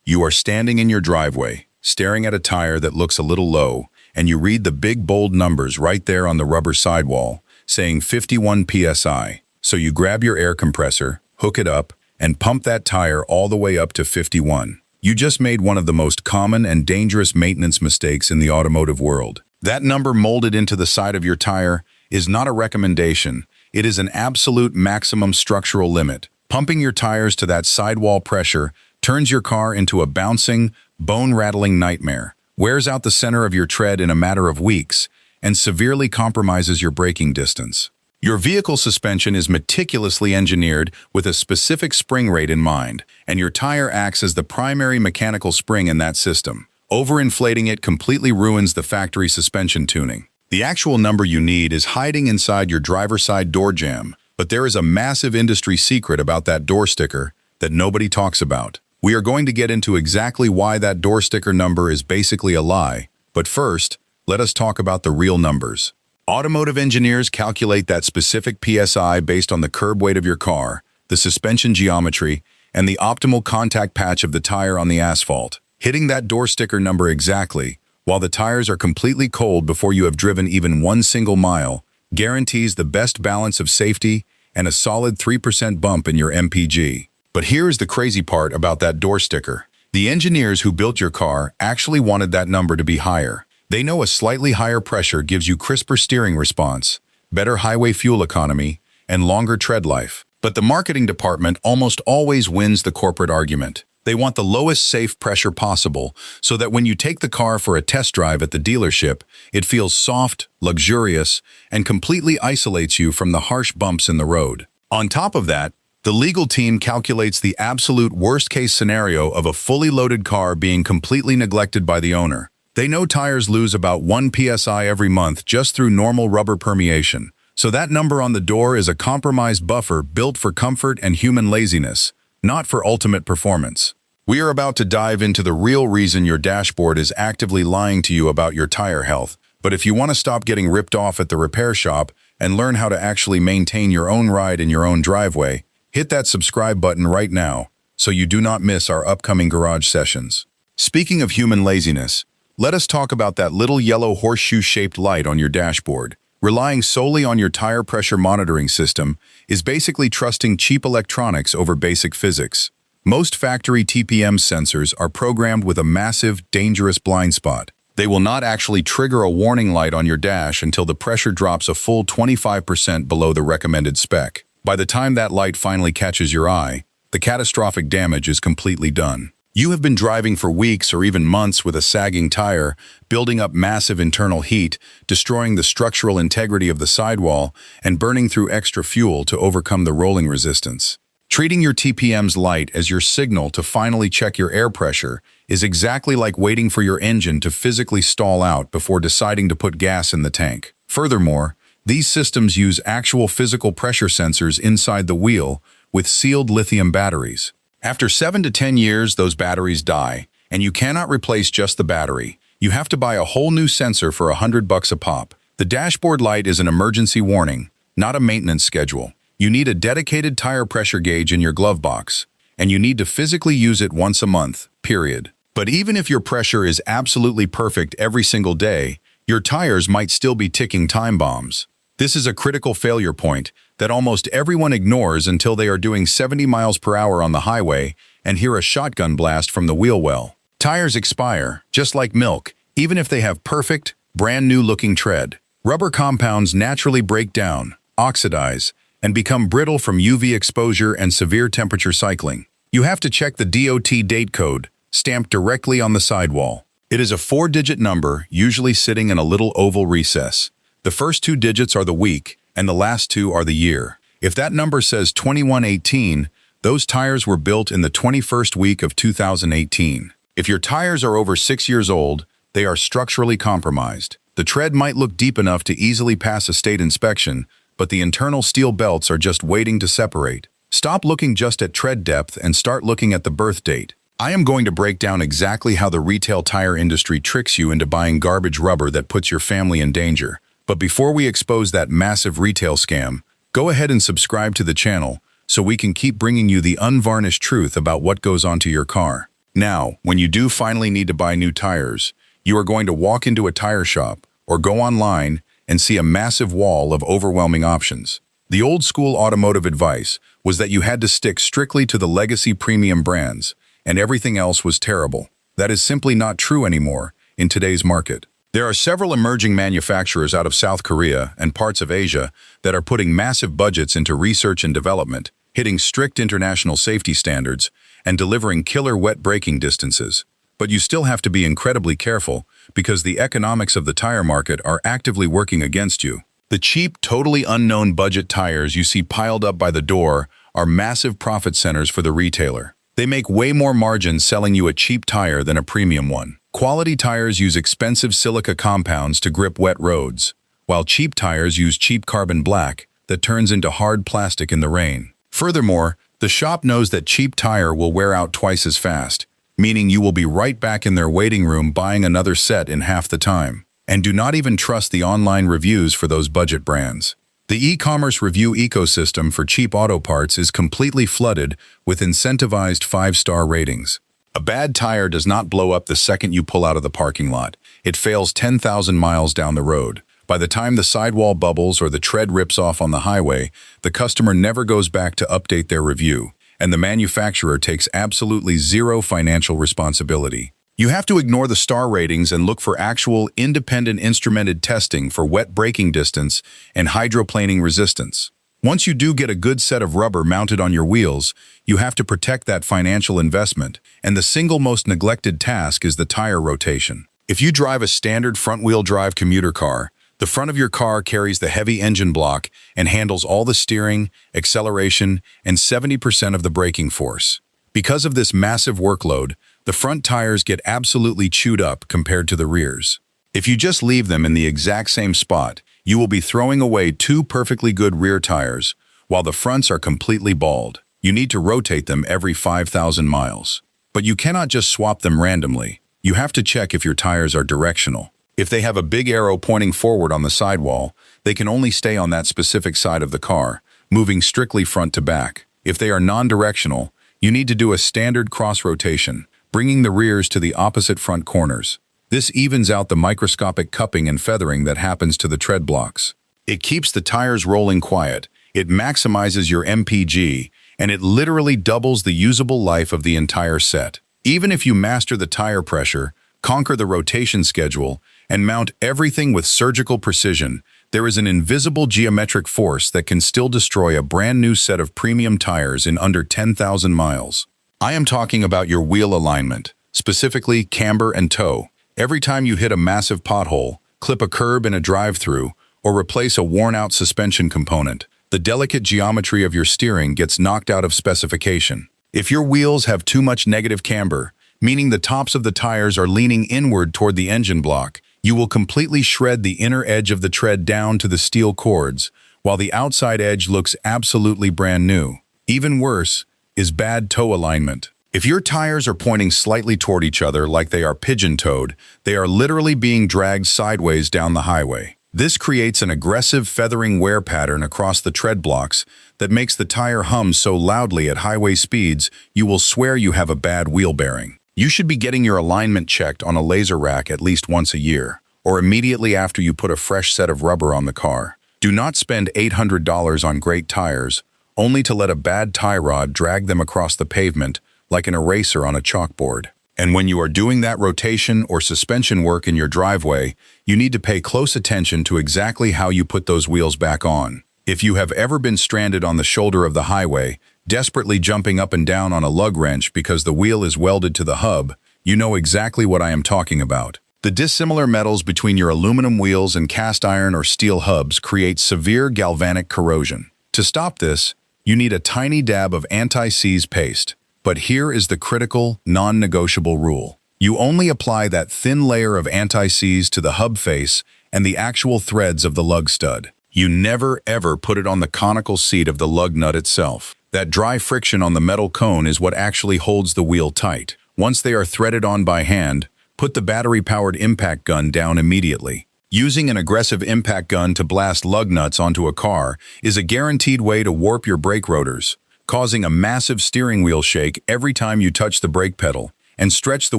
You are standing in your driveway, staring at a tire that looks a little low, and you read the big bold numbers right there on the rubber sidewall, saying 51 PSI. So you grab your air compressor, hook it up, and pump that tire all the way up to 51. You just made one of the most common and dangerous maintenance mistakes in the automotive world. That number molded into the side of your tire is not a recommendation. It is an absolute maximum structural limit. Pumping your tires to that sidewall pressure turns your car into a bouncing, bone-rattling nightmare, wears out the center of your tread in a matter of weeks, and severely compromises your braking distance. Your vehicle suspension is meticulously engineered with a specific spring rate in mind, and your tire acts as the primary mechanical spring in that system. Overinflating it completely ruins the factory suspension tuning. The actual number you need is hiding inside your driver's side door jamb, but there is a massive industry secret about that door sticker that nobody talks about. We are going to get into exactly why that door sticker number is basically a lie, but first, let us talk about the real numbers. Automotive engineers calculate that specific PSI based on the curb weight of your car, the suspension geometry, and the optimal contact patch of the tire on the asphalt. Hitting that door sticker number exactly, while the tires are completely cold before you have driven even one single mile, guarantees the best balance of safety and a solid 3% bump in your MPG. But here's the crazy part about that door sticker. The engineers who built your car actually wanted that number to be higher. They know a slightly higher pressure gives you crisper steering response, better highway fuel economy, and longer tread life. But the marketing department almost always wins the corporate argument. They want the lowest safe pressure possible so that when you take the car for a test drive at the dealership, it feels soft, luxurious, and completely isolates you from the harsh bumps in the road. On top of that, the legal team calculates the absolute worst-case scenario of a fully loaded car being completely neglected by the owner. They know tires lose about 1 PSI every month just through normal rubber permeation. So that number on the door is a compromised buffer built for comfort and human laziness, not for ultimate performance. We are about to dive into the real reason your dashboard is actively lying to you about your tire health. But if you want to stop getting ripped off at the repair shop and learn how to actually maintain your own ride in your own driveway, hit that subscribe button right now so you do not miss our upcoming garage sessions. Speaking of human laziness, let us talk about that little yellow horseshoe-shaped light on your dashboard. Relying solely on your tire pressure monitoring system is basically trusting cheap electronics over basic physics. Most factory TPMS sensors are programmed with a massive, dangerous blind spot. They will not actually trigger a warning light on your dash until the pressure drops a full 25% below the recommended spec. By the time that light finally catches your eye, the catastrophic damage is completely done. You have been driving for weeks or even months with a sagging tire, building up massive internal heat, destroying the structural integrity of the sidewall, and burning through extra fuel to overcome the rolling resistance. Treating your TPMS light as your signal to finally check your air pressure is exactly like waiting for your engine to physically stall out before deciding to put gas in the tank. Furthermore, these systems use actual physical pressure sensors inside the wheel with sealed lithium batteries. After 7 to 10 years, those batteries die, and you cannot replace just the battery. You have to buy a whole new sensor for $100 a pop. The dashboard light is an emergency warning, not a maintenance schedule. You need a dedicated tire pressure gauge in your glove box, and you need to physically use it once a month, period. But even if your pressure is absolutely perfect every single day, your tires might still be ticking time bombs. This is a critical failure point that almost everyone ignores until they are doing 70 miles per hour on the highway and hear a shotgun blast from the wheel well. Tires expire, just like milk, even if they have perfect, brand new looking tread. Rubber compounds naturally break down, oxidize, and become brittle from UV exposure and severe temperature cycling. You have to check the DOT date code, stamped directly on the sidewall. It is a 4-digit number, usually sitting in a little oval recess. The first 2 digits are the week, and the last 2 are the year. If that number says 2118, those tires were built in the 21st week of 2018. If your tires are over 6 years old, they are structurally compromised. The tread might look deep enough to easily pass a state inspection, but the internal steel belts are just waiting to separate. Stop looking just at tread depth and start looking at the birth date. I am going to break down exactly how the retail tire industry tricks you into buying garbage rubber that puts your family in danger. But before we expose that massive retail scam, go ahead and subscribe to the channel so we can keep bringing you the unvarnished truth about what goes onto your car. Now, when you do finally need to buy new tires, you are going to walk into a tire shop or go online and see a massive wall of overwhelming options. The old school automotive advice was that you had to stick strictly to the legacy premium brands, and everything else was terrible. That is simply not true anymore in today's market. There are several emerging manufacturers out of South Korea and parts of Asia that are putting massive budgets into research and development, hitting strict international safety standards, and delivering killer wet braking distances. But you still have to be incredibly careful because the economics of the tire market are actively working against you. The cheap, totally unknown budget tires you see piled up by the door are massive profit centers for the retailer. They make way more margin selling you a cheap tire than a premium one. Quality tires use expensive silica compounds to grip wet roads, while cheap tires use cheap carbon black that turns into hard plastic in the rain. Furthermore, the shop knows that cheap tire will wear out twice as fast, meaning you will be right back in their waiting room buying another set in half the time. And do not even trust the online reviews for those budget brands. The e-commerce review ecosystem for cheap auto parts is completely flooded with incentivized 5-star ratings. A bad tire does not blow up the second you pull out of the parking lot. It fails 10,000 miles down the road. By the time the sidewall bubbles or the tread rips off on the highway, the customer never goes back to update their review, and the manufacturer takes absolutely zero financial responsibility. You have to ignore the star ratings and look for actual independent instrumented testing for wet braking distance and hydroplaning resistance. Once you do get a good set of rubber mounted on your wheels, you have to protect that financial investment, and the single most neglected task is the tire rotation. If you drive a standard front-wheel drive commuter car, the front of your car carries the heavy engine block and handles all the steering, acceleration, and 70% of the braking force. Because of this massive workload, the front tires get absolutely chewed up compared to the rears. If you just leave them in the exact same spot, you will be throwing away 2 perfectly good rear tires, while the fronts are completely bald. You need to rotate them every 5,000 miles. But you cannot just swap them randomly. You have to check if your tires are directional. If they have a big arrow pointing forward on the sidewall, they can only stay on that specific side of the car, moving strictly front to back. If they are non-directional, you need to do a standard cross rotation, bringing the rears to the opposite front corners. This evens out the microscopic cupping and feathering that happens to the tread blocks. It keeps the tires rolling quiet, it maximizes your MPG, and it literally doubles the usable life of the entire set. Even if you master the tire pressure, conquer the rotation schedule, and mount everything with surgical precision, there is an invisible geometric force that can still destroy a brand new set of premium tires in under 10,000 miles. I am talking about your wheel alignment, specifically camber and toe. Every time you hit a massive pothole, clip a curb in a drive-through, or replace a worn-out suspension component, the delicate geometry of your steering gets knocked out of specification. If your wheels have too much negative camber, meaning the tops of the tires are leaning inward toward the engine block, you will completely shred the inner edge of the tread down to the steel cords, while the outside edge looks absolutely brand new. Even worse is bad toe alignment. If your tires are pointing slightly toward each other like they are pigeon-toed, they are literally being dragged sideways down the highway. This creates an aggressive feathering wear pattern across the tread blocks that makes the tire hum so loudly at highway speeds you will swear you have a bad wheel bearing. You should be getting your alignment checked on a laser rack at least once a year, or immediately after you put a fresh set of rubber on the car. Do not spend $800 on great tires, only to let a bad tie rod drag them across the pavement like an eraser on a chalkboard. And when you are doing that rotation or suspension work in your driveway, you need to pay close attention to exactly how you put those wheels back on. If you have ever been stranded on the shoulder of the highway, desperately jumping up and down on a lug wrench because the wheel is welded to the hub, you know exactly what I am talking about. The dissimilar metals between your aluminum wheels and cast iron or steel hubs create severe galvanic corrosion. To stop this, you need a tiny dab of anti-seize paste. But here is the critical, non-negotiable rule. You only apply that thin layer of anti-seize to the hub face and the actual threads of the lug stud. You never ever put it on the conical seat of the lug nut itself. That dry friction on the metal cone is what actually holds the wheel tight. Once they are threaded on by hand, put the battery-powered impact gun down immediately. Using an aggressive impact gun to blast lug nuts onto a car is a guaranteed way to warp your brake rotors, causing a massive steering wheel shake every time you touch the brake pedal, and stretch the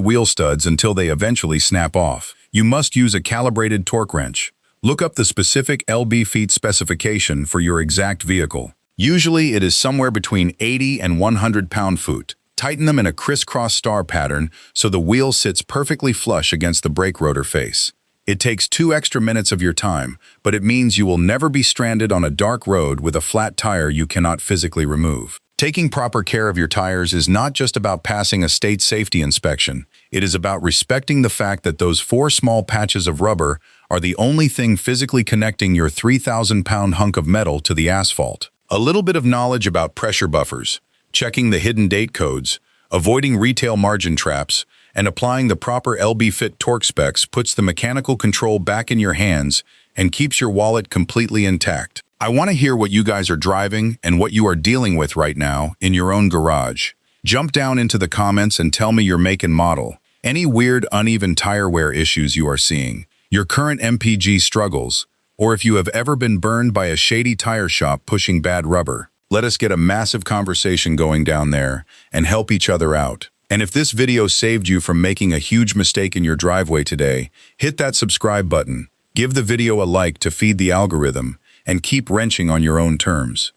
wheel studs until they eventually snap off. You must use a calibrated torque wrench. Look up the specific lb feet specification for your exact vehicle. Usually it is somewhere between 80 and 100 pound-foot. Tighten them in a crisscross star pattern so the wheel sits perfectly flush against the brake rotor face. It takes 2 extra minutes of your time, but it means you will never be stranded on a dark road with a flat tire you cannot physically remove. Taking proper care of your tires is not just about passing a state safety inspection. It is about respecting the fact that those 4 small patches of rubber are the only thing physically connecting your 3,000-pound hunk of metal to the asphalt. A little bit of knowledge about pressure buffers, checking the hidden date codes, avoiding retail margin traps, and applying the proper lb fit torque specs puts the mechanical control back in your hands and keeps your wallet completely intact. I want to hear what you guys are driving and what you are dealing with right now in your own garage. Jump down into the comments and tell me your make and model, any weird uneven tire wear issues you are seeing, your current MPG struggles, or if you have ever been burned by a shady tire shop pushing bad rubber. Let us get a massive conversation going down there and help each other out. And if this video saved you from making a huge mistake in your driveway today, hit that subscribe button, give the video a like to feed the algorithm, and keep wrenching on your own terms.